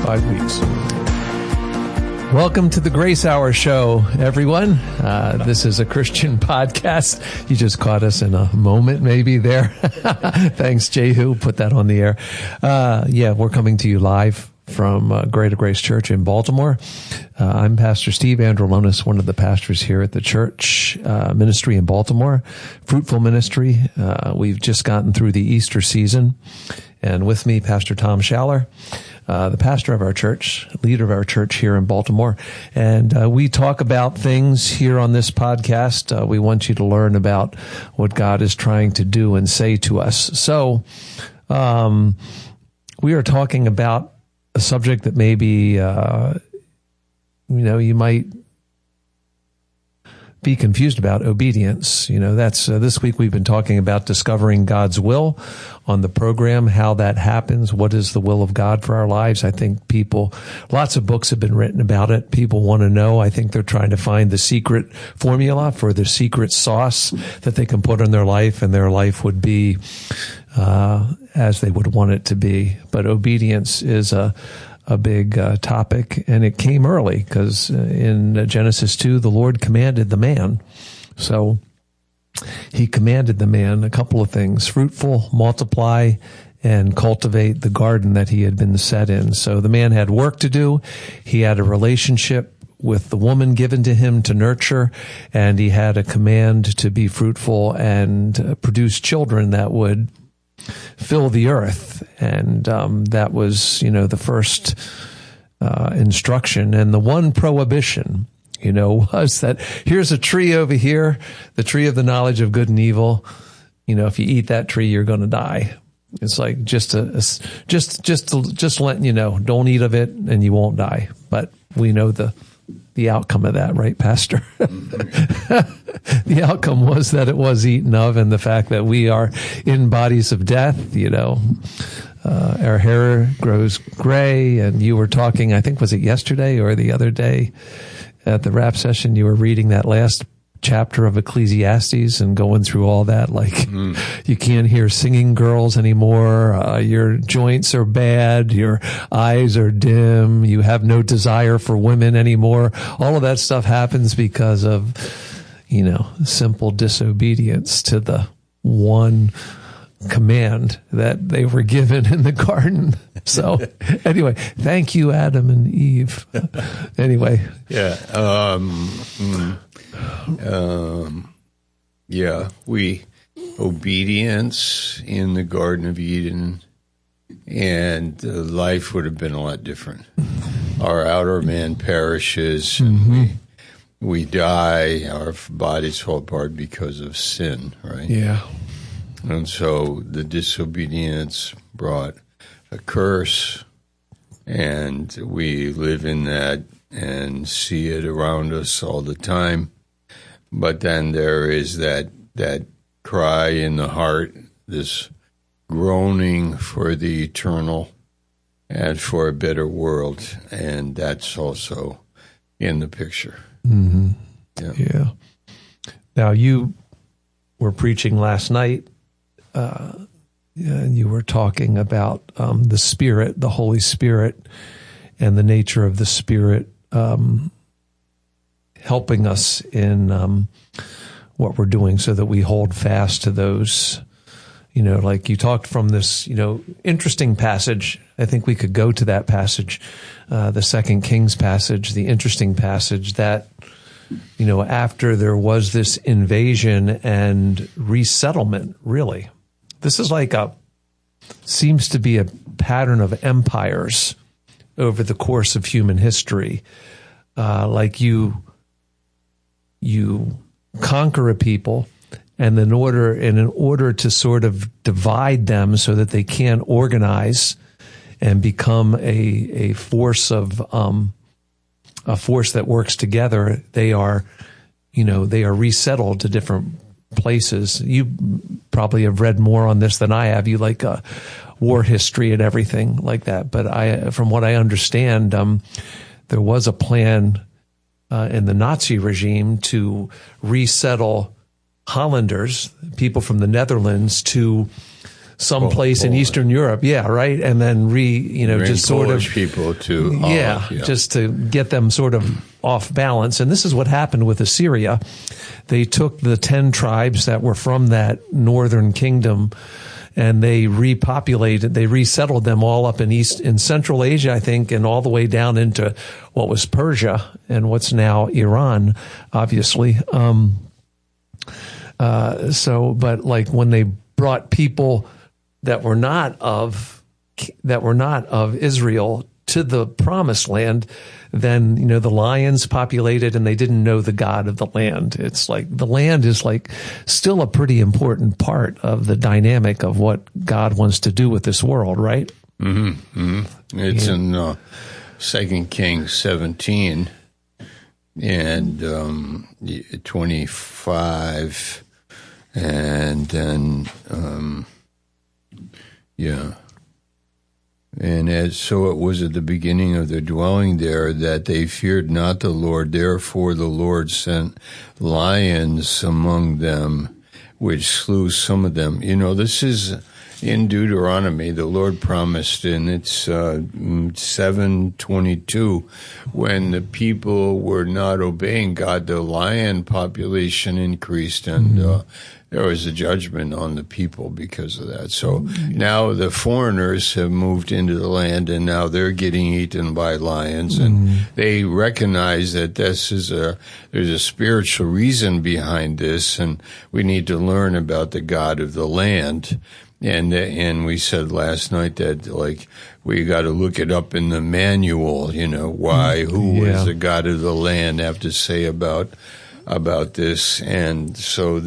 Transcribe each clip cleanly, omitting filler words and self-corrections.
5 weeks. Welcome to the Grace Hour Show, everyone. This is a Christian podcast. You just caught us in a moment, maybe there. Thanks, Jehu. Put that on the air. We're coming to you live from Greater Grace Church in Baltimore. I'm Pastor Steve Andrulonis, one of the pastors here at the church ministry in Baltimore, Fruitful Ministry. We've just gotten through the Easter season. And with me, Pastor Tom Schaller, the pastor of our church, leader of our church here in Baltimore. And we talk about things here on this podcast. We want you to learn about what God is trying to do and say to us. So we are talking about a subject that maybe, you might be confused about: obedience. That's this week we've been talking about discovering God's will on the program, how that happens, what is the will of God for our lives. I think lots of books have been written about it. People want to know. I think they're trying to find the secret formula for the secret sauce that they can put in their life, and their life would be as they would want it to be. But obedience is a big topic, and it came early because in Genesis 2, the Lord commanded the man. So he commanded the man a couple of things: fruitful, multiply, and cultivate the garden that he had been set in. So the man had work to do. He had a relationship with the woman given to him to nurture, and he had a command to be fruitful and produce children that would fill the earth. And that was, the first instruction. And the one prohibition, was that here's a tree over here, the tree of the knowledge of good and evil. If you eat that tree, you're going to die. It's like just letting you know, don't eat of it and you won't die. But we know the outcome of that, right, Pastor? The outcome was that it was eaten of, and the fact that we are in bodies of death. Our hair grows gray, and you were talking, I think, was it yesterday or the other day at the rap session, you were reading that last chapter of Ecclesiastes and going through all that, like you can't hear singing girls anymore, your joints are bad, your eyes are dim, you have no desire for women anymore. All of that stuff happens because of, simple disobedience to the one command that they were given in the garden. So anyway, thank you, Adam and Eve. Anyway. Yeah. Obedience in the Garden of Eden, and life would have been a lot different. Our outer man perishes, and we die. Our bodies fall apart because of sin, right? Yeah. And so the disobedience brought a curse, and we live in that and see it around us all the time. But then there is that cry in the heart, this groaning for the eternal and for a better world, and that's also in the picture. Mm-hmm. Yeah. Now, you were preaching last night, and you were talking about the Spirit, the Holy Spirit, and the nature of the Spirit helping us in what we're doing, so that we hold fast to those, like you talked from this, interesting passage. I think we could go to that passage, the 2 Kings passage, the interesting passage that, after there was this invasion and resettlement, really, this is seems to be a pattern of empires over the course of human history. Like you conquer a people, and in order to sort of divide them so that they can't organize and become a force that works together, they are resettled to different places. You probably have read more on this than I have. You like war history and everything like that. But from what I understand, there was a plan in the Nazi regime to resettle Hollanders, people from the Netherlands, to someplace in Eastern Europe. Yeah, right. And then just sort Polish of people to Holland, just to get them sort of off balance. And this is what happened with Assyria. They took the 10 tribes that were from that northern kingdom, and they repopulated, they resettled them all up in Central Asia, I think, and all the way down into what was Persia and what's now Iran, obviously. But like when they brought people that were not of Israel to the promised land, then, the lions populated and they didn't know the God of the land. It's like the land is like still a pretty important part of the dynamic of what God wants to do with this world, right? Mm-hmm. Mm-hmm. It's in 2 Kings 17 and 25. And then, And so it was at the beginning of their dwelling there that they feared not the Lord. Therefore the Lord sent lions among them, which slew some of them. This is in Deuteronomy. The Lord promised, and it's 7:22, when the people were not obeying God, the lion population increased, and there was a judgment on the people because of that. So now the foreigners have moved into the land, and now they're getting eaten by lions, and they recognize that there's a spiritual reason behind this, and we need to learn about the God of the land. And we said last night that, like, we got to look it up in the manual, who is the God of the land have to say about this. And so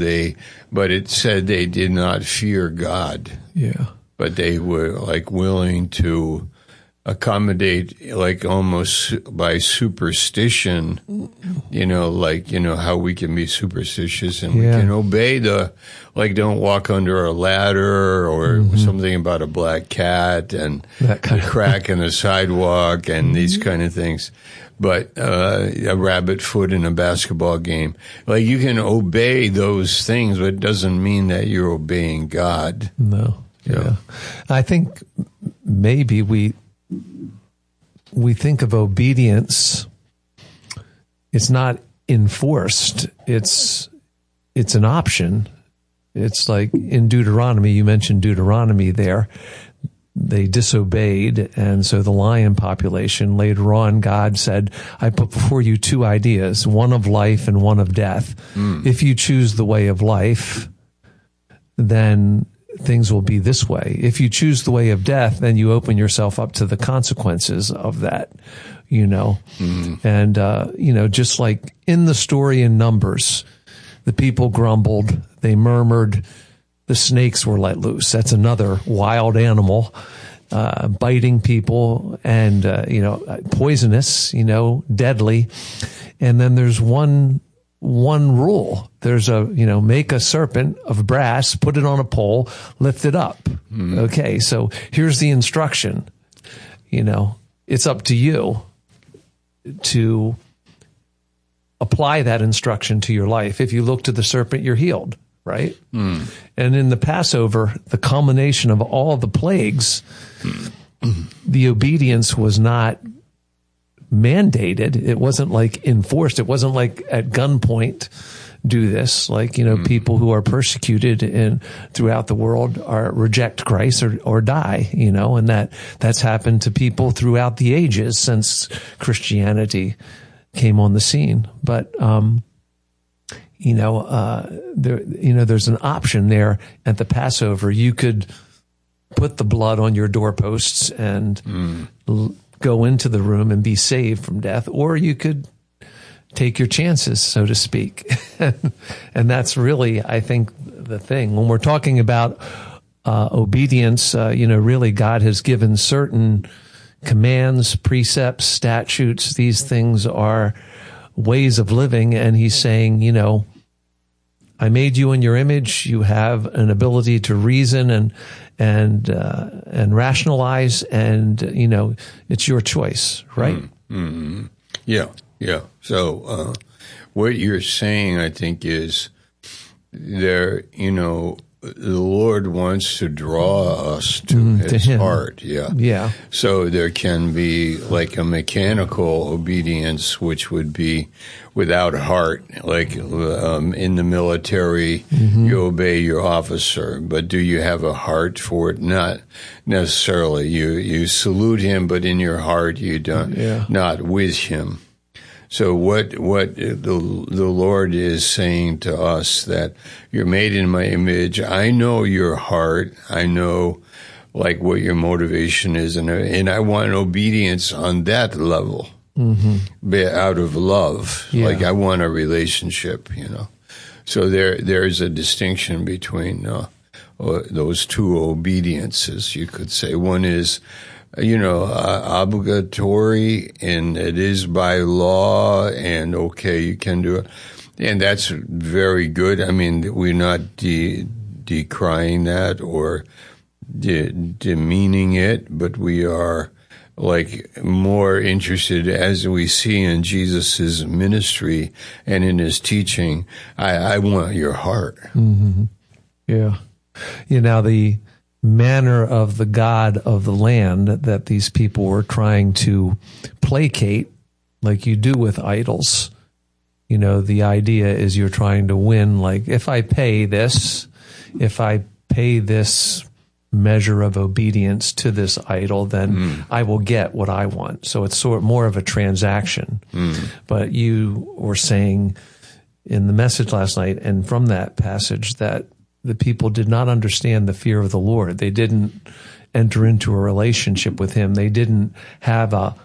but it said they did not fear God. Yeah. But they were like willing to accommodate, like almost by superstition, how we can be superstitious and we can obey don't walk under a ladder or something about a black cat and a crack in the sidewalk and these kind of things. But a rabbit foot in a basketball game. Like, you can obey those things, but it doesn't mean that you're obeying God. No. Yeah. I think maybe we think of obedience, it's not enforced, it's an option. It's like in Deuteronomy, you mentioned Deuteronomy there. They disobeyed, and so the lion population, later on, God said, I put before you two ideas, one of life and one of death. If you choose the way of life, then things will be this way. If you choose the way of death, then you open yourself up to the consequences of that, And, just like in the story in Numbers, the people grumbled, they murmured, the snakes were let loose. That's another wild animal, biting people and, poisonous, deadly. And then there's one rule. There's make a serpent of brass, put it on a pole, lift it up. Okay. So here's the instruction. It's up to you to apply that instruction to your life. If you look to the serpent, you're healed. Right? And in the Passover, the culmination of all the plagues, the obedience was not mandated. It wasn't like enforced. It wasn't like at gunpoint, do this. Like, people who are persecuted throughout the world reject Christ or die, and that's happened to people throughout the ages since Christianity came on the scene. But, there's an option there at the Passover. You could put the blood on your doorposts and go into the room and be saved from death, or you could take your chances, so to speak. And that's really, I think, the thing. When we're talking about obedience, really God has given certain commands, precepts, statutes. These things are ways of living, and he's saying, I made you in your image. You have an ability to reason and rationalize, and it's your choice, right? Mm-hmm. Yeah. So what you're saying, I think, is there. the Lord wants to draw us to His Him. heart. Yeah. Yeah. So there can be like a mechanical obedience, which would be without heart. Like in the military, you obey your officer, but do you have a heart for it? Not necessarily. You salute him, but in your heart you don't. Not with him. So what the Lord is saying to us, that you're made in my image. I know your heart. I know like what your motivation is, and I want obedience on that level, out of love. Yeah. Like I want a relationship, So there's a distinction between those two obediences, you could say. One is obligatory, and it is by law, and okay, you can do it. And that's very good. I mean, we're not decrying that or demeaning it, but we are like more interested, as we see in Jesus's ministry and in his teaching. I want your heart. Mm-hmm. Yeah. The manner of the God of the land that these people were trying to placate, like you do with idols. The idea is you're trying to win, like if I pay this measure of obedience to this idol, then I will get what I want. So it's sort of more of a transaction. But you were saying in the message last night and from that passage that the people did not understand the fear of the Lord. They didn't enter into a relationship with him. They didn't have a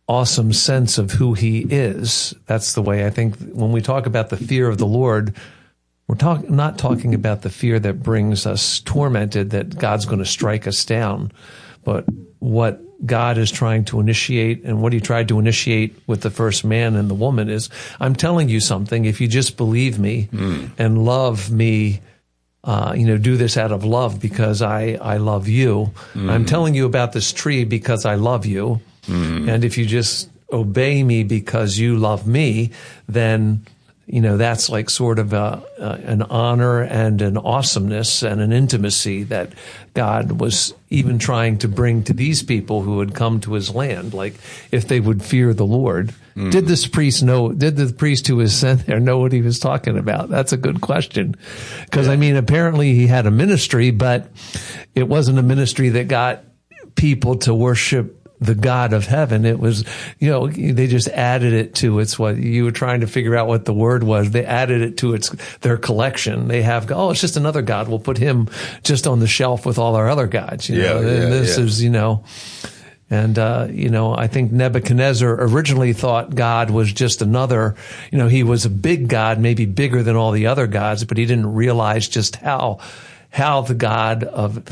awesome sense of who he is. That's the way I think when we talk about the fear of the Lord, we're not talking about the fear that brings us tormented, that God's going to strike us down, but what God is trying to initiate, and what he tried to initiate with the first man and the woman is, I'm telling you something. If you just believe me and love me, do this out of love because I love you. I'm telling you about this tree because I love you. And if you just obey me because you love me, then, that's like sort of an honor and an awesomeness and an intimacy that God was even trying to bring to these people who had come to his land. Like if they would fear the Lord. Did the priest who was sent there know what he was talking about? That's a good question. Because apparently he had a ministry, but it wasn't a ministry that got people to worship the God of heaven. It was, they just added it to what you were trying to figure out what the word was. They added it to their collection. They have, it's just another God. We'll put him just on the shelf with all our other gods. And, I think Nebuchadnezzar originally thought God was just another, he was a big God, maybe bigger than all the other gods, but he didn't realize just how the God of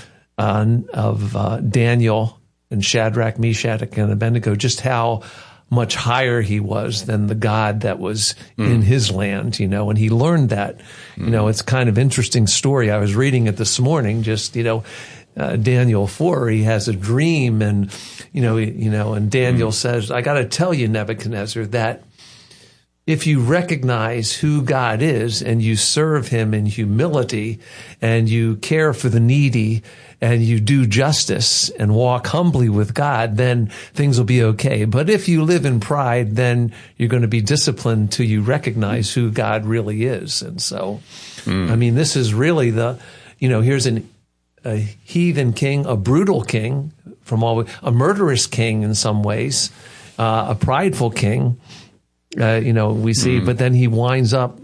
Daniel and Shadrach, Meshach, and Abednego, just how much higher he was than the God that was in his land, and he learned that. It's kind of interesting story. I was reading it this morning, just, Daniel 4, he has a dream and, and Daniel says, I got to tell you, Nebuchadnezzar, that if you recognize who God is and you serve him in humility and you care for the needy and you do justice and walk humbly with God, then things will be okay. But if you live in pride, then you're going to be disciplined till you recognize who God really is. And so, this is really here's a heathen king, a brutal king, a murderous king in some ways, a prideful king. We see, but then he winds up,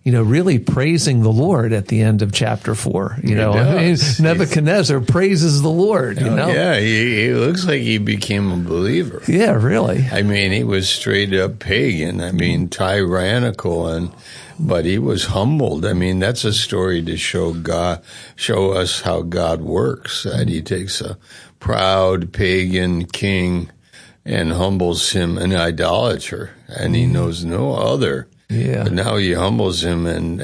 really praising the Lord at the end of chapter 4. Nebuchadnezzar praises the Lord, Yeah, he looks like he became a believer. Yeah, really. He was straight up pagan. Tyrannical, but he was humbled. That's a story to show us how God works, that he takes a proud pagan king and humbles him, an idolater, and he knows no other. Yeah. But now he humbles him, and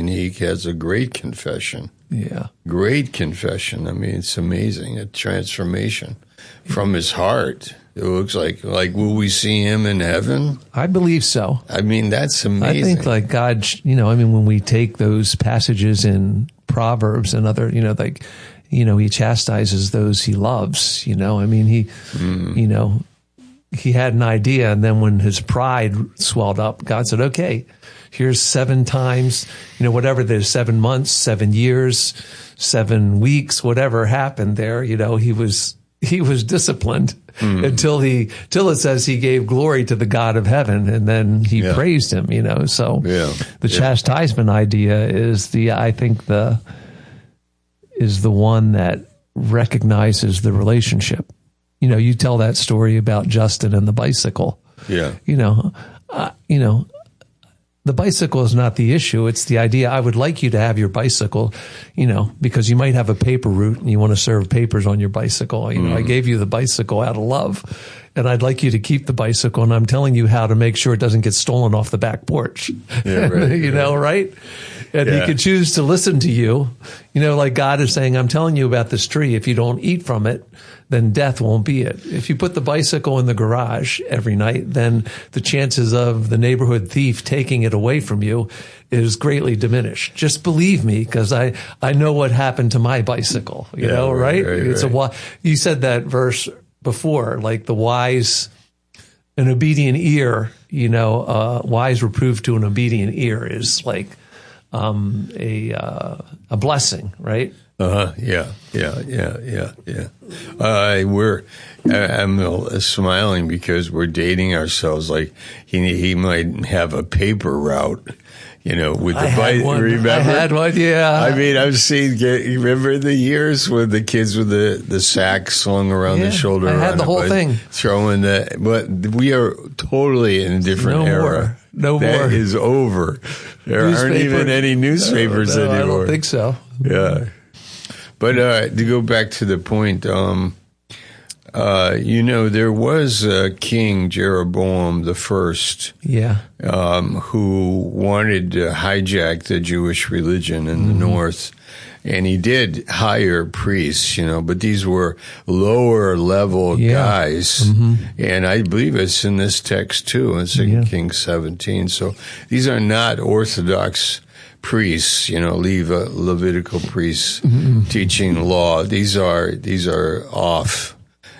he has a great confession. Yeah. Great confession. It's amazing, a transformation from his heart. It looks like will we see him in heaven? I believe so. That's amazing. I think God, when we take those passages in Proverbs and other, like, he chastises those he loves, I mean, he had an idea, and then when his pride swelled up, God said, okay, here's 7 times, whatever there's 7 months, 7 years, 7 weeks, whatever happened there, he was disciplined until it says he gave glory to the God of heaven, and then he praised him, so the chastisement idea is the one that recognizes the relationship. You tell that story about Justin and the bicycle. Yeah. The bicycle is not the issue. It's the idea. I would like you to have your bicycle, because you might have a paper route and you want to serve papers on your bicycle. I gave you the bicycle out of love, and I'd like you to keep the bicycle. And I'm telling you how to make sure it doesn't get stolen off the back porch. Yeah, right, right? And he could choose to listen to you, like God is saying, I'm telling you about this tree. If you don't eat from it, then death won't be it. If you put the bicycle in the garage every night, then the chances of the neighborhood thief taking it away from you is greatly diminished. Just believe me, because I know what happened to my bicycle, right? It's you said that verse before, like the wise, an obedient ear, wise reproof to an obedient ear is like a blessing, right? Yeah. I'm smiling because we're dating ourselves. Like he might have a paper route, with the bike. Remember? I had one, yeah. I mean, I've seen. You remember the years with the kids with the sack slung around the shoulder? I had the whole thing. Throwing but we are totally in a different era. No more. That is over. There aren't even any newspapers anymore. I don't think so. Yeah. But to go back to the point, there was King Jeroboam the first, who wanted to hijack the Jewish religion in the north, and he did hire priests, but these were lower level guys, and I believe it's in this text too, in 2 Kings 17. So these are not Orthodox priests, Levitical priests teaching law. These are off,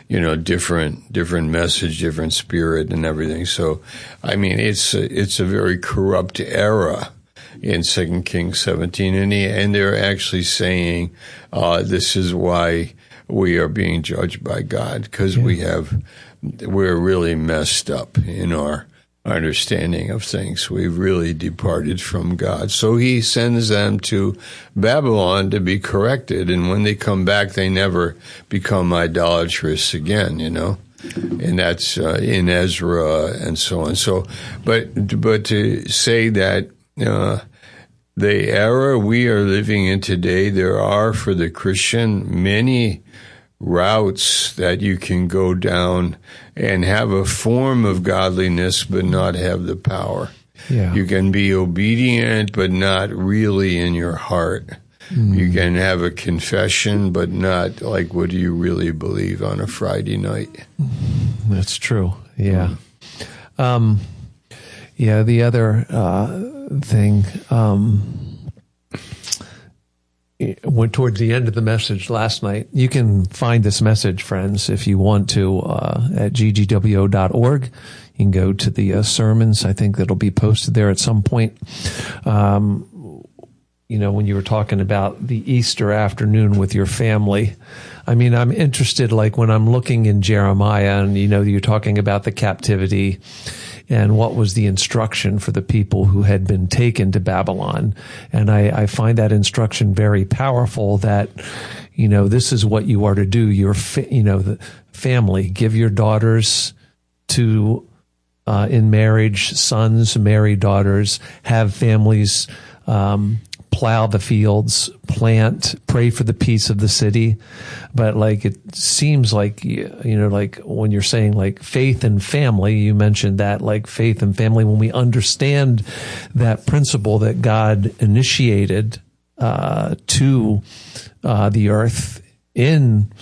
different message, different spirit and everything. So, I mean, it's a very corrupt era in 2 Kings 17. And they're actually saying, this is why we are being judged by God, because we're really messed up in our understanding of things. We've really departed from God. So he sends them to Babylon to be corrected, and when they come back, they never become idolatrous again, and that's in Ezra and so on. So, but to say that the era we are living in today, there are for the Christian many routes that you can go down and have a form of godliness but not have the power. Yeah. You can be obedient but not really in your heart. You can have a confession but not like, what do you really believe on a Friday night? That's true. Yeah. The other thing, went towards the end of the message last night. You can find this message, friends, if you want to, at ggwo.org. You can go to the sermons. I think that'll be posted there at some point. When you were talking about the Easter afternoon with your family, I mean, I'm interested, like when I'm looking in Jeremiah and, you're talking about the captivity and what was the instruction for the people who had been taken to Babylon. And I find that instruction very powerful that, this is what you are to do. The family, give your daughters to, in marriage, sons, marry daughters, have families, plow the fields, plant, pray for the peace of the city. But like, it seems like, like when you're saying like faith and family, you mentioned that like faith and family, when we understand that principle that God initiated, to, the earth in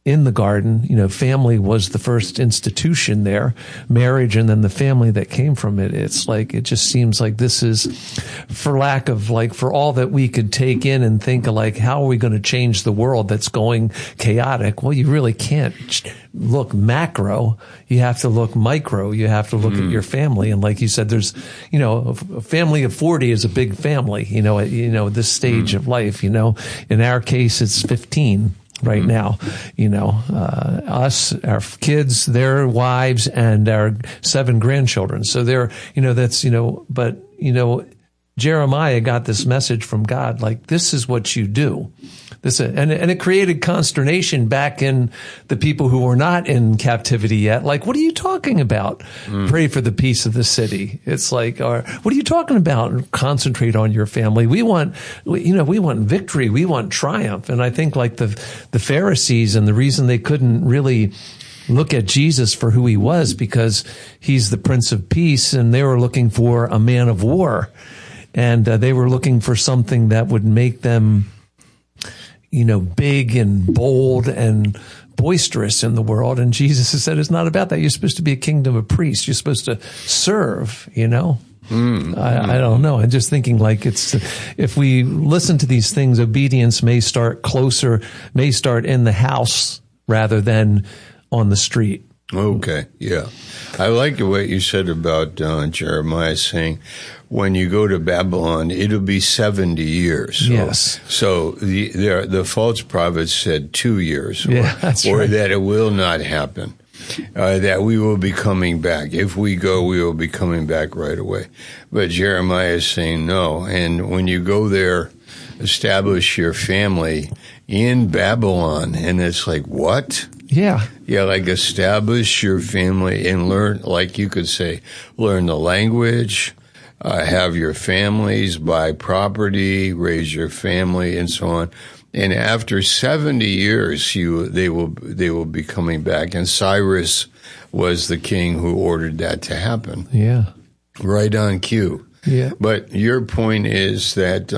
in the garden, family was the first institution there, marriage, and then the family that came from it. It's like, it just seems like this is, for lack of for all that we could take in and think of how are we going to change the world that's going chaotic? Well, you really can't look macro. You have to look micro. You have to look at your family. And like you said, there's, a family of 40 is a big family, at this stage of life, in our case, it's 15. Right now, us, our kids, their wives, and our 7 grandchildren. So Jeremiah got this message from God, this is what you do. And it created consternation back in the people who were not in captivity yet. What are you talking about? Pray for the peace of the city. It's or what are you talking about? Concentrate on your family. We want victory. We want triumph. And I think the Pharisees, and the reason they couldn't really look at Jesus for who he was, because he's the Prince of Peace, and they were looking for a man of war. And they were looking for something that would make them big and bold and boisterous in the world. And Jesus has said, it's not about that. You're supposed to be a kingdom of priests. You're supposed to serve, I don't know. I'm just thinking if we listen to these things, obedience may start in the house rather than on the street. Okay. Yeah. I like the way you said about Jeremiah saying, when you go to Babylon, it'll be 70 years. So, yes. So the false prophets said 2 years, that's right. That it will not happen, that we will be coming back. If we go, we will be coming back right away. But Jeremiah is saying no. And when you go there, establish your family in Babylon. And it's what? Yeah. Yeah, establish your family and learn, you could say, learn the language, have your families, buy property, raise your family, and so on. And after 70 years, they will be coming back. And Cyrus was the king who ordered that to happen. Yeah. Right on cue. Yeah. But your point is that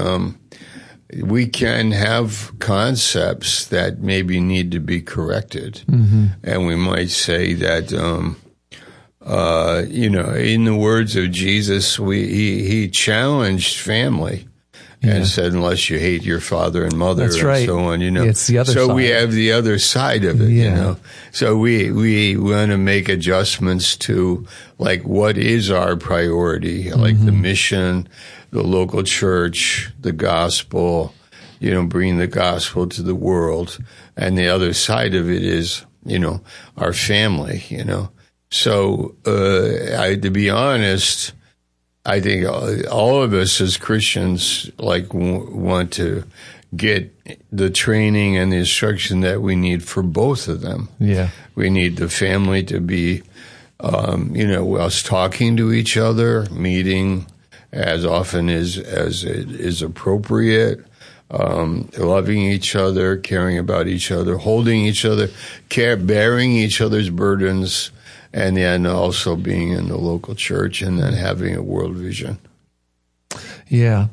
we can have concepts that maybe need to be corrected. Mm-hmm. And we might say that, in the words of Jesus, he challenged family and said, unless you hate your father and mother, that's and right. so on, It's the other so side. We have the other side of it, So we want to make adjustments to, what is our priority, the mission, the local church, the gospel, bringing the gospel to the world. And the other side of it is, our family, So, to be honest, I think all of us as Christians, want to get the training and the instruction that we need for both of them. Yeah. We need the family to be, us talking to each other, meeting as often as it is appropriate, loving each other, caring about each other, holding each other, bearing each other's burdens, and then also being in the local church and then having a world vision. Yeah.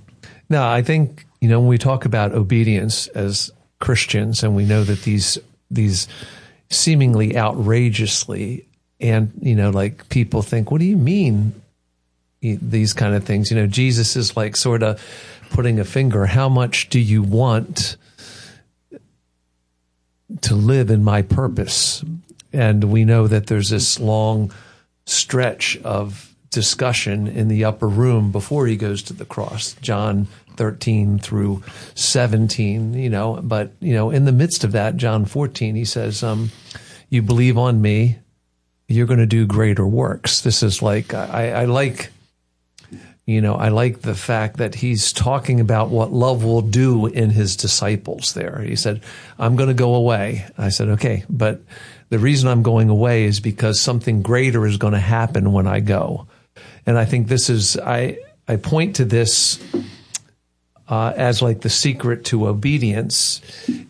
No, I think, when we talk about obedience as Christians, and we know that these seemingly outrageously, and, people think, what do you mean these kind of things? Jesus is sort of putting a finger, how much do you want to live in my purpose? And we know that there's this long stretch of discussion in the upper room before he goes to the cross, John 13 through 17, but, in the midst of that, John 14, he says, you believe on me, you're going to do greater works. This is I like the fact that he's talking about what love will do in his disciples there. He said, I'm going to go away. I said, okay, but the reason I'm going away is because something greater is going to happen when I go. And I think this is, I point to this as the secret to obedience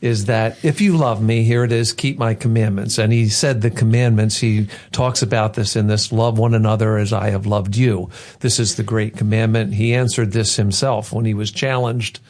is that if you love me, here it is, keep my commandments. And he said the commandments, he talks about this in this, love one another as I have loved you. This is the great commandment. He answered this himself when he was challenged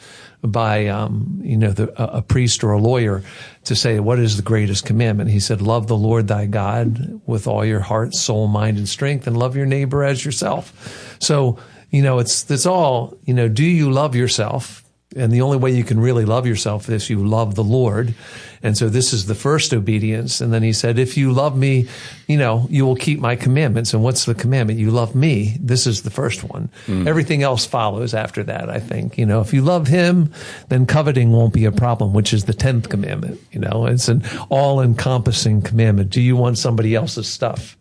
by, a priest or a lawyer to say, what is the greatest commandment? He said, love the Lord thy God with all your heart, soul, mind, and strength, and love your neighbor as yourself. So, it's all, do you love yourself? And the only way you can really love yourself is you love the Lord. And so this is the first obedience. And then he said, if you love me, you will keep my commandments. And what's the commandment? You love me. This is the first one. Everything else follows after that, I think. If you love him, then coveting won't be a problem, which is the 10th commandment. It's an all-encompassing commandment. Do you want somebody else's stuff?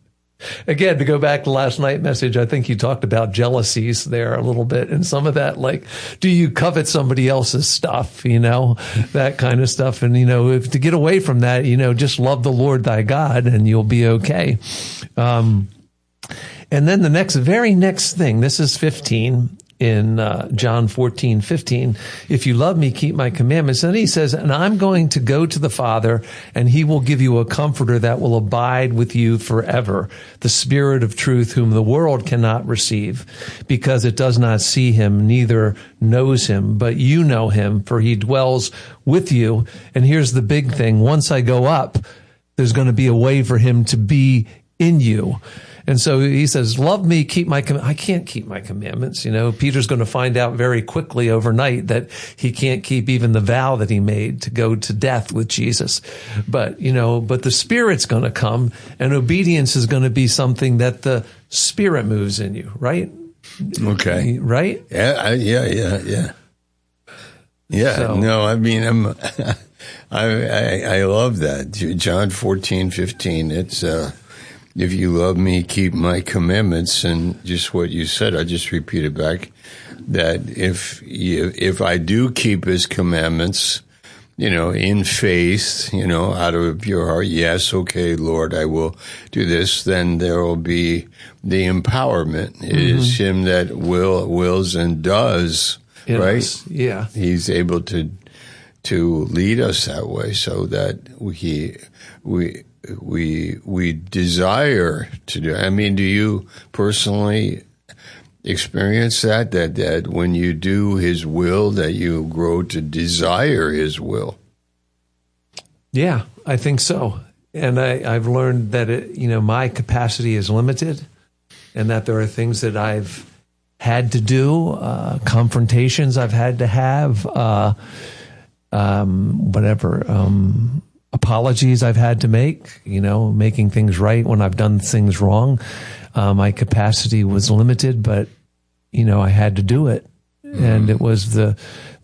Again, to go back to last night's message, I think you talked about jealousies there a little bit, and some of that, like, do you covet somebody else's stuff, that kind of stuff. And, if to get away from that, just love the Lord thy God and you'll be okay. And then the very next thing, this is 15 in John 14:15. If you love me, keep my commandments. And he says, and I'm going to go to the Father, and he will give you a comforter that will abide with you forever, the Spirit of truth, whom the world cannot receive, because it does not see him, neither knows him, but you know him, for he dwells with you. And here's the big thing. Once I go up, there's going to be a way for him to be in you. And so he says, love me, keep my I can't keep my commandments. Peter's going to find out very quickly overnight that he can't keep even the vow that he made to go to death with Jesus. But the Spirit's going to come, and obedience is going to be something that the Spirit moves in you, right? Okay. Right? Yeah. So, no, I mean, I love that. John 14:15. It's, if you love me, keep my commandments. And just what you said, I just repeated back that if I do keep his commandments, in faith, out of your heart, yes, okay, Lord, I will do this, then there will be the empowerment. It is him that wills and does, right? Yeah. He's able to lead us that way, so that we desire to do. I mean, do you personally experience that when you do his will, that you grow to desire his will? Yeah, I think so. And I've learned that my capacity is limited, and that there are things that I've had to do, confrontations I've had to have, apologies I've had to make, making things right when I've done things wrong. My capacity was limited, but, I had to do it. And it was the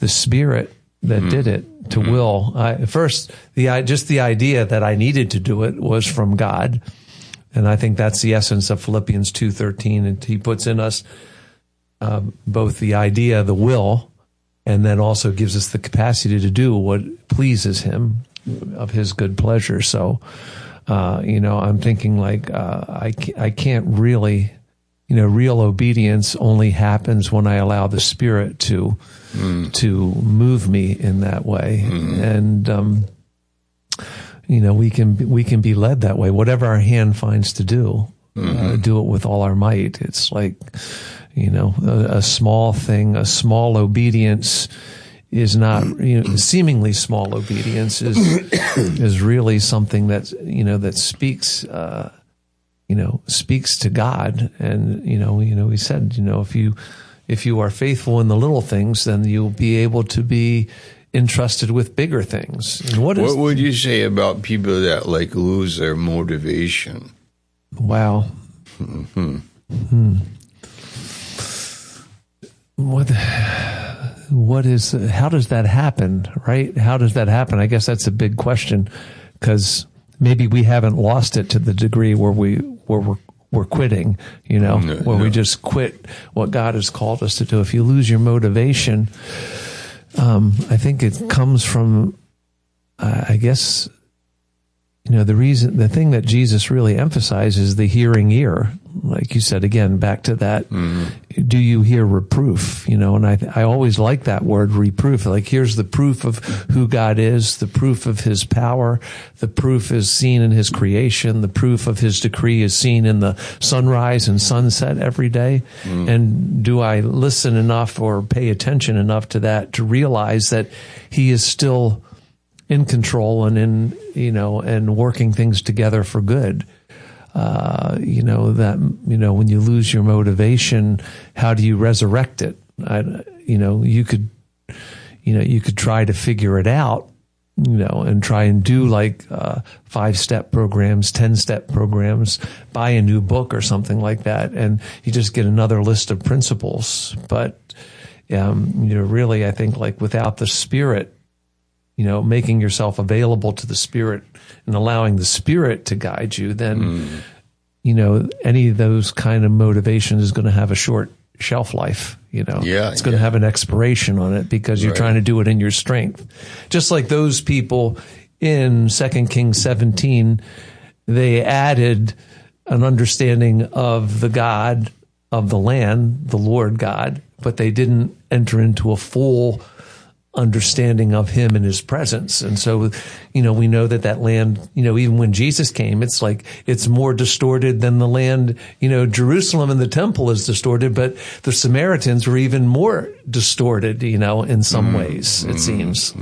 Spirit that did it to will. First, the idea that I needed to do it was from God. And I think that's the essence of Philippians 2:13. And he puts in us both the idea, the will, and then also gives us the capacity to do what pleases him, of his good pleasure. So, I'm thinking I can't really, real obedience only happens when I allow the Spirit to move me in that way. And, we can be led that way. Whatever our hand finds to do, do it with all our might. It's like, a small thing, a small obedience is not, seemingly small obedience is really something that's, that speaks, speaks to God. And, he said, if you are faithful in the little things, then you'll be able to be entrusted with bigger things. And what would you say about people that lose their motivation? Wow. How does that happen, right? How does that happen? I guess that's a big question, because maybe we haven't lost it to the degree where we're quitting, we just quit what God has called us to do. If you lose your motivation, I think it comes from, I guess, the thing that Jesus really emphasizes is the hearing ear. Like you said, again, back to that, do you hear reproof? And I always like that word, reproof. Like, here's the proof of who God is, the proof of his power, the proof is seen in his creation, the proof of his decree is seen in the sunrise and sunset every day. And do I listen enough or pay attention enough to that to realize that he is still in control and and working things together for good? When you lose your motivation, how do you resurrect it? You could try to figure it out, and try and do like 5-step programs, 10-step programs, buy a new book or something like that. And you just get another list of principles. But, really, I think like without the Spirit, making yourself available to the Spirit and allowing the Spirit to guide you, then, any of those kind of motivations is going to have a short shelf life. It's going to have an expiration on it because you're trying to do it in your strength. Just like those people in 2 Kings 17, they added an understanding of the God of the land, the Lord God, but they didn't enter into a full understanding of him and his presence. And so, we know that land, even when Jesus came, it's like, it's more distorted than the land, Jerusalem and the temple is distorted, but the Samaritans were even more distorted, in some ways, it seems.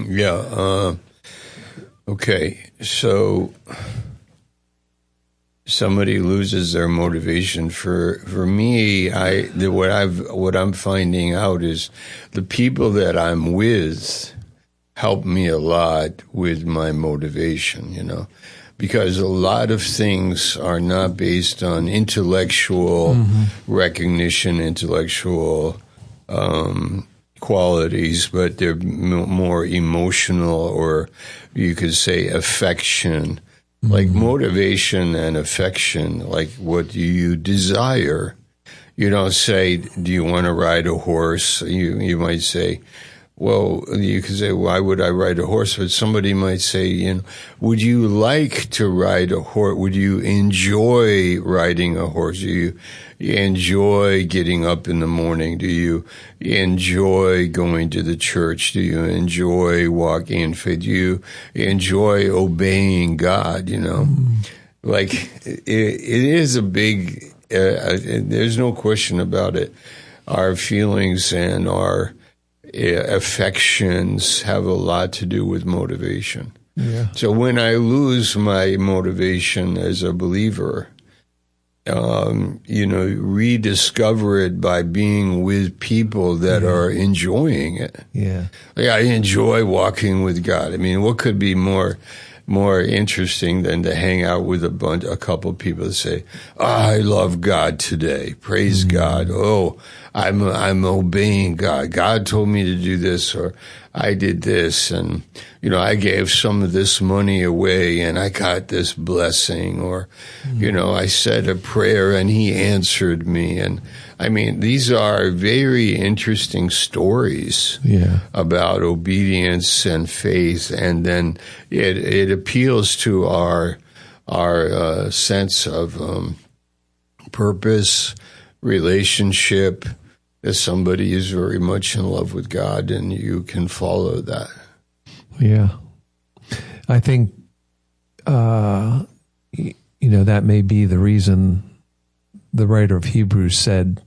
Yeah. Okay. So somebody loses their motivation. For me, what I'm finding out is the people that I'm with help me a lot with my motivation, because a lot of things are not based on intellectual recognition, intellectual qualities, but they're more emotional, or you could say affection. Like motivation and affection, like what do you desire? You don't say, do you want to ride a horse? You might say, well, you could say, why would I ride a horse? But somebody might say, would you like to ride a horse? Would you enjoy riding a horse? Do you enjoy getting up in the morning? Do you enjoy going to the church? Do you enjoy walking in faith? Do you enjoy obeying God? Like it is a big, there's no question about it. Our feelings and our affections have a lot to do with motivation. Yeah. So when I lose my motivation as a believer, rediscover it by being with people that are enjoying it. Yeah. Like, I enjoy walking with God. I mean, what could be more interesting than to hang out with a couple people that say, I love God today. Praise God. Oh, I'm obeying God. God told me to do this, or I did this, and I gave some of this money away and I got this blessing, or I said a prayer and he answered me. And I mean, these are very interesting stories about obedience and faith, and then it appeals to our sense of purpose, relationship, that somebody is very much in love with God and you can follow that. Yeah. I think, that may be the reason the writer of Hebrews said,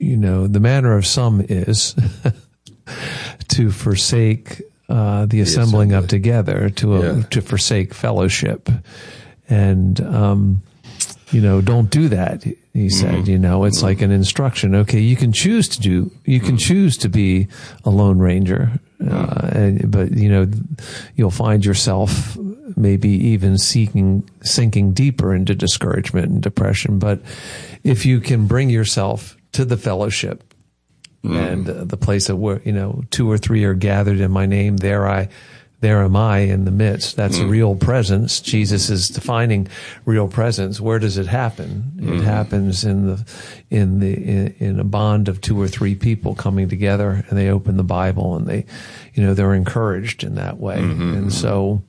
the manner of some is to forsake the assembling of together, to forsake fellowship. And, don't do that. He said, it's like an instruction. Okay, you can choose to be a lone ranger, but you'll find yourself maybe even sinking deeper into discouragement and depression. But if you can bring yourself to the fellowship and the place that where 2 or 3 are gathered in my name, there am I in the midst. That's real presence. Jesus is defining real presence. Where does it happen? It happens in a bond of 2 or 3 people coming together, and they open the Bible and they're encouraged in that way. And so,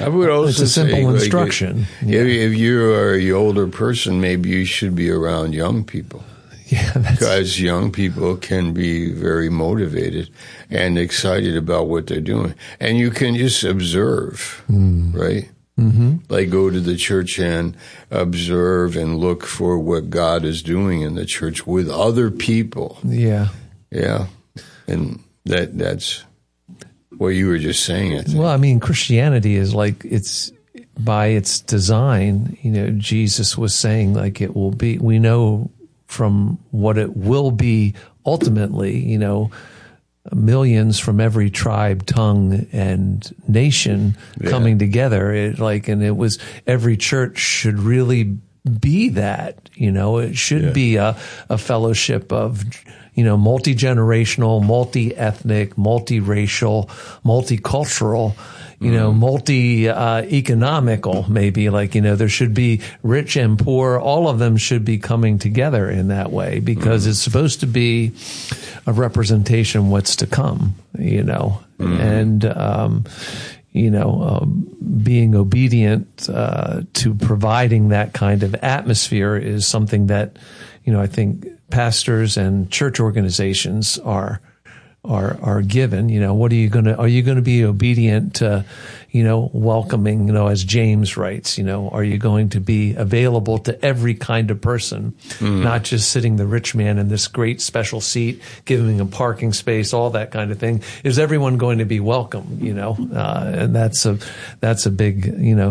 I would also it's a simple say, instruction. If you are an older person, maybe you should be around young people. Yeah, because young people can be very motivated and excited about what they're doing. And you can just observe, right? Mm-hmm. Like go to the church and observe and look for what God is doing in the church with other people. Yeah. Yeah. And that's what you were just saying, I think. Well, I mean, Christianity is like, it's by its design, Jesus was saying like it will be, we know from what it will be ultimately, millions from every tribe, tongue, and nation coming together. And it was, every church should really be that, it should be a fellowship of, multi-generational, multi-ethnic, multi-racial, multicultural, multi-economical, maybe, there should be rich and poor. All of them should be coming together in that way because it's supposed to be a representation of what's to come, and, being obedient to providing that kind of atmosphere is something that, I think pastors and church organizations are given. What are you going to be obedient to, welcoming, as James writes, are you going to be available to every kind of person, not just sitting the rich man in this great special seat, giving him parking space, all that kind of thing? Is everyone going to be welcome, and that's a big,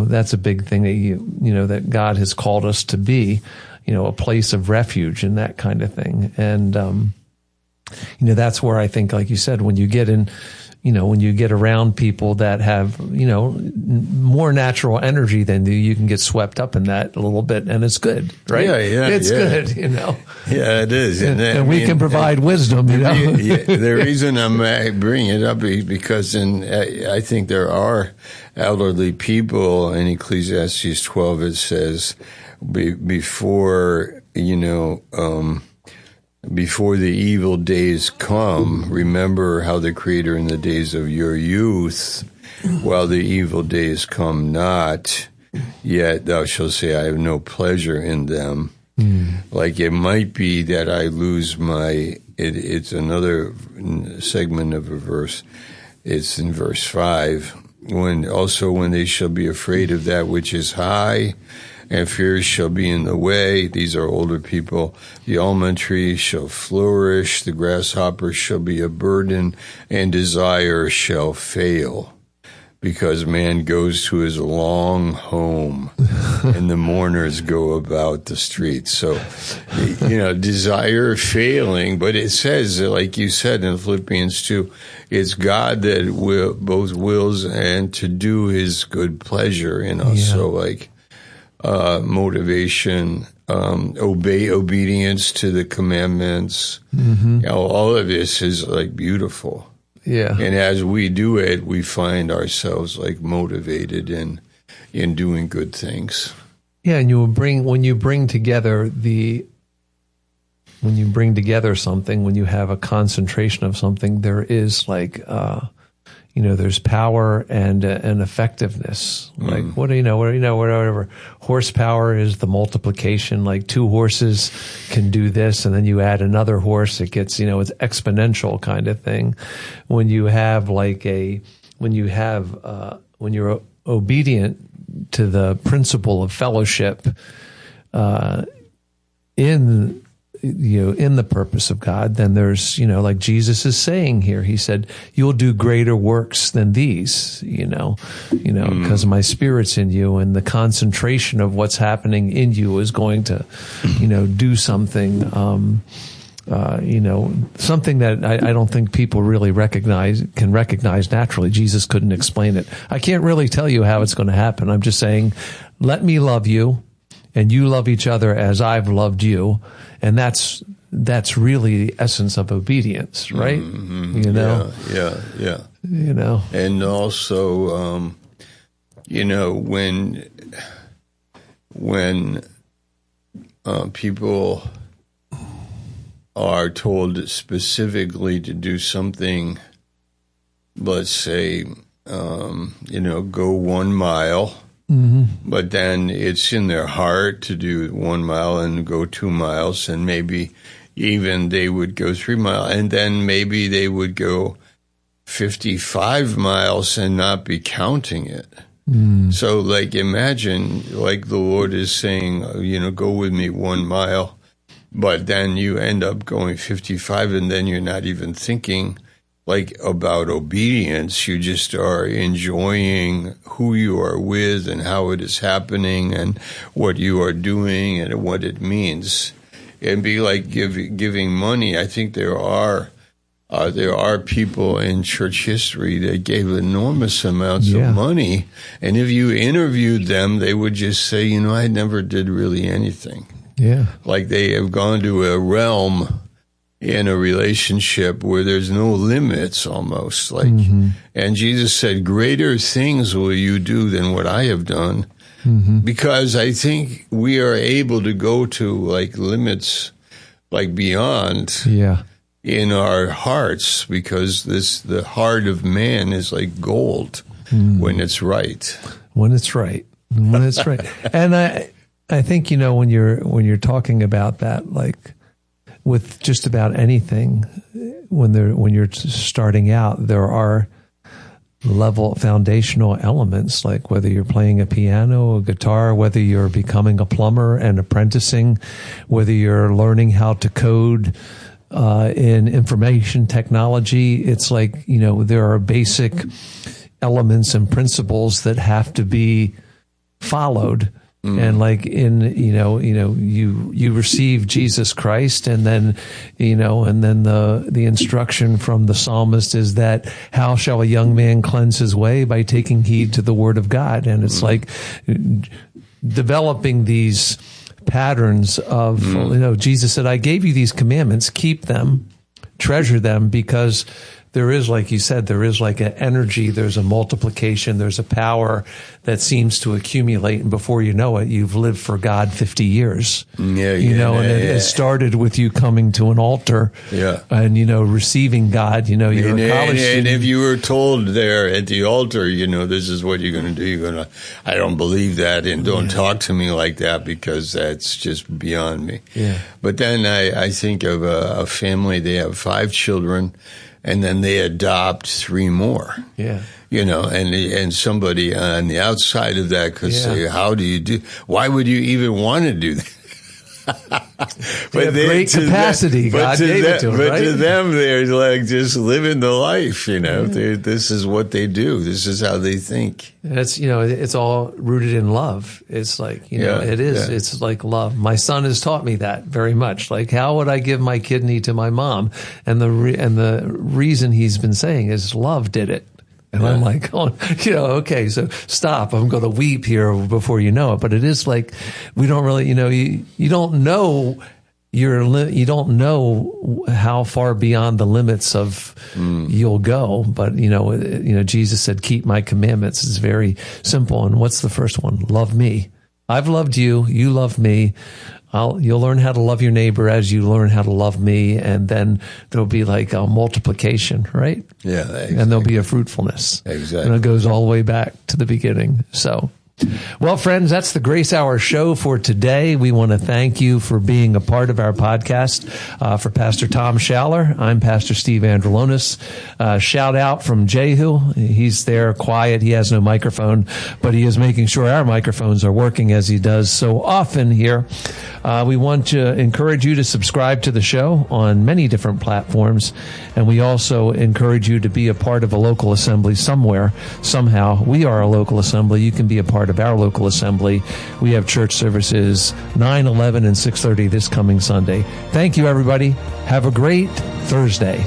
that's a big thing that that God has called us to be, a place of refuge and that kind of thing. And, that's where I think, like you said, when you get in, when you get around people that have, more natural energy than you can get swept up in that a little bit, and it's good, right? Yeah, it's good, Yeah, it is, and we can provide wisdom. The reason I'm bringing it up is because I think there are elderly people in Ecclesiastes 12. It says before the evil days come, remember how the Creator in the days of your youth, while the evil days come not, yet thou shalt say, I have no pleasure in them. Like it might be that I lose it's another segment of a verse. It's in verse 5. When they shall be afraid of that which is high, and fears shall be in the way. These are older people. The almond tree shall flourish, the grasshopper shall be a burden, and desire shall fail. Because man goes to his long home, and the mourners go about the streets. So, desire failing, but it says, like you said in Philippians 2, it's God that both wills and to do his good pleasure in us. Yeah. So, motivation, obedience to the commandments. All of this is beautiful. Yeah. And as we do it, we find ourselves motivated in doing good things. Yeah. And when you bring together something, when you have a concentration of something, there is there's power and effectiveness. Whatever. Horsepower is the multiplication. Like 2 horses can do this, and then you add another horse, it gets, it's exponential kind of thing. When you have when you're obedient to the principle of fellowship, in the purpose of God, then there's, like Jesus is saying here, he said, you'll do greater works than these, because my Spirit's in you, and the concentration of what's happening in you is going to, do something, something that I don't think people really can recognize naturally. Jesus couldn't explain it. I can't really tell you how it's going to happen. I'm just saying, let me love you, and you love each other as I've loved you. And that's really the essence of obedience, right? Yeah. And also, when people are told specifically to do something, let's say, go 1 mile. But then it's in their heart to do 1 mile and go 2 miles, and maybe even they would go 3 miles, and then maybe they would go 55 miles and not be counting it. So, imagine, the Lord is saying, go with me 1 mile, but then you end up going 55, and then you're not even thinking about obedience. You just are enjoying who you are with and how it is happening and what you are doing and what it means. It'd be like giving money. I think there are people in church history that gave enormous amounts of money, and if you interviewed them, they would just say, I never did really anything. Yeah. They have gone to a realm in a relationship where there's no limits almost. And Jesus said, greater things will you do than what I have done. Because I think we are able to go to limits beyond in our hearts, because the heart of man is like gold when it's right. When it's right. When it's right. And I think, when you're talking about that, with just about anything, when you're starting out, there are foundational elements, like whether you're playing a piano, a guitar, whether you're becoming a plumber and apprenticing, whether you're learning how to code in information technology. It's there are basic elements and principles that have to be followed. And you receive Jesus Christ, and then, the instruction from the psalmist is that how shall a young man cleanse his way? By taking heed to the word of God. And it's developing these patterns of, Jesus said, I gave you these commandments, keep them, treasure them, because there is, like you said, there is an energy, there's a multiplication, there's a power that seems to accumulate, and before you know it, you've lived for God 50 years. And it started with you coming to an altar, and, receiving God, you're a college student. And if you were told there at the altar, this is what you're going to do, you're going to, I don't believe that, and don't talk to me like that, because that's just beyond me. But then I think of a family, they have 5 children, and then they adopt 3 more. And somebody on the outside of that could say, why would you even want to do that? But great capacity, God gave it to them, But to them, they're just living the life, This is what they do. This is how they think. And it's, it's all rooted in love. It's it is. Yeah. It's like love. My son has taught me that very much. How would I give my kidney to my mom? And the reason he's been saying is love did it. And I'm okay, so stop. I'm going to weep here before you know it. But it is we don't really, you don't know you don't know how far beyond the limits of you'll go. But, Jesus said, keep my commandments. It's very simple. And what's the first one? Love me. I've loved you. You love me. You'll learn how to love your neighbor as you learn how to love me, and then there'll be a multiplication, right? Yeah, exactly. And there'll be a fruitfulness. Exactly. And it goes all the way back to the beginning. So, well, friends, that's the Grace Hour show for today. We want to thank you for being a part of our podcast. For Pastor Tom Schaller, I'm Pastor Steve Andrulonis. Shout out from Jehu. He's there quiet. He has no microphone, but he is making sure our microphones are working as he does so often here. We want to encourage you to subscribe to the show on many different platforms. And we also encourage you to be a part of a local assembly somewhere, somehow. We are a local assembly. You can be a part of our local assembly. We have church services 9, 11, and 6:30 this coming Sunday. Thank you, everybody. Have a great Thursday.